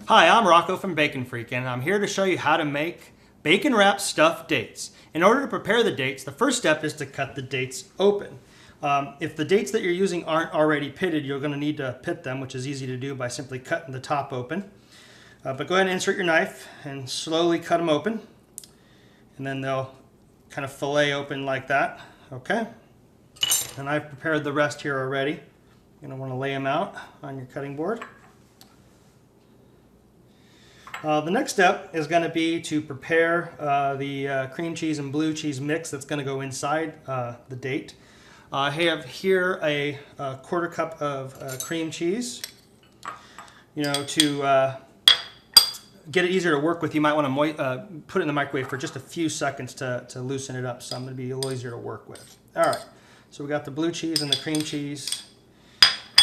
Hi, I'm Rocco from Bacon Freak, and I'm here to show you how to make bacon wrap stuffed dates. In order to prepare the dates, the first step is to cut the dates open. If the dates that you're using aren't already pitted, you're going to need to pit them, which is easy to do by simply cutting the top open. But go ahead and insert your knife and slowly cut them open. And then they'll kind of fillet open like that. Okay? And I've prepared the rest here already. You're going to want to lay them out on your cutting board. The next step is going to be to prepare the cream cheese and blue cheese mix that's going to go inside the date. I have here a quarter cup of cream cheese. You know, to get it easier to work with, you might want to put it in the microwave for just a few seconds to loosen it up, so I'm going to be a little easier to work with. All right, so we got the blue cheese and the cream cheese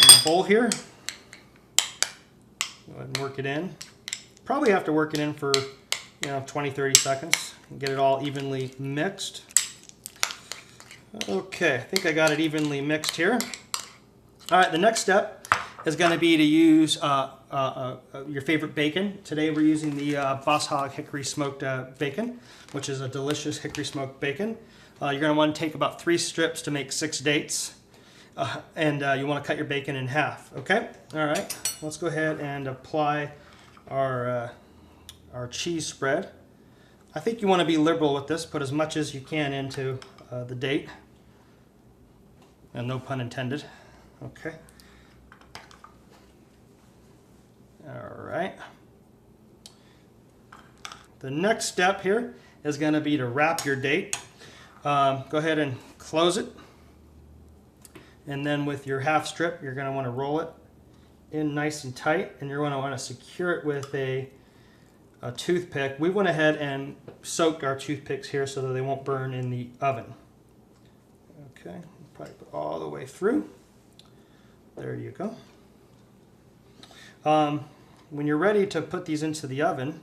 in the bowl here. Go ahead and work it in. Probably have to work it in for 20-30 seconds and get it all evenly mixed. Okay, I think I got it evenly mixed here. All right, the next step is going to be to use your favorite bacon. Today we're using the Boss Hog Hickory Smoked Bacon, which is a delicious hickory smoked bacon. You're going to want to take about 3 strips to make 6 dates, and you want to cut your bacon in half. Okay, all right, let's go ahead and apply our cheese spread. I think you want to be liberal with this. Put as much as you can into the date, and no pun intended. Okay. All right. The next step here is going to be to wrap your date. Go ahead and close it, and then with your half strip, you're going to want to roll it in nice and tight, and you're going to want to secure it with a toothpick. We went ahead and soaked our toothpicks here so that they won't burn in the oven. Okay, probably put all the way through. There you go. When you're ready to put these into the oven,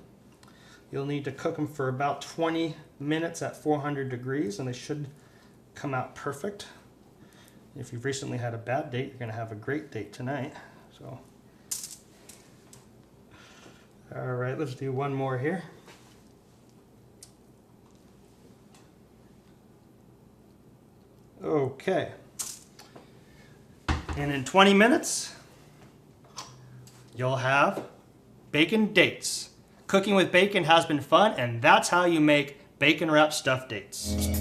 you'll need to cook them for about 20 minutes at 400 degrees, and they should come out perfect. If you've recently had a bad date, you're going to have a great date tonight. So, all right, let's do one more here. Okay. And in 20 minutes, you'll have bacon dates. Cooking with bacon has been fun, and that's how you make bacon wrap stuffed dates.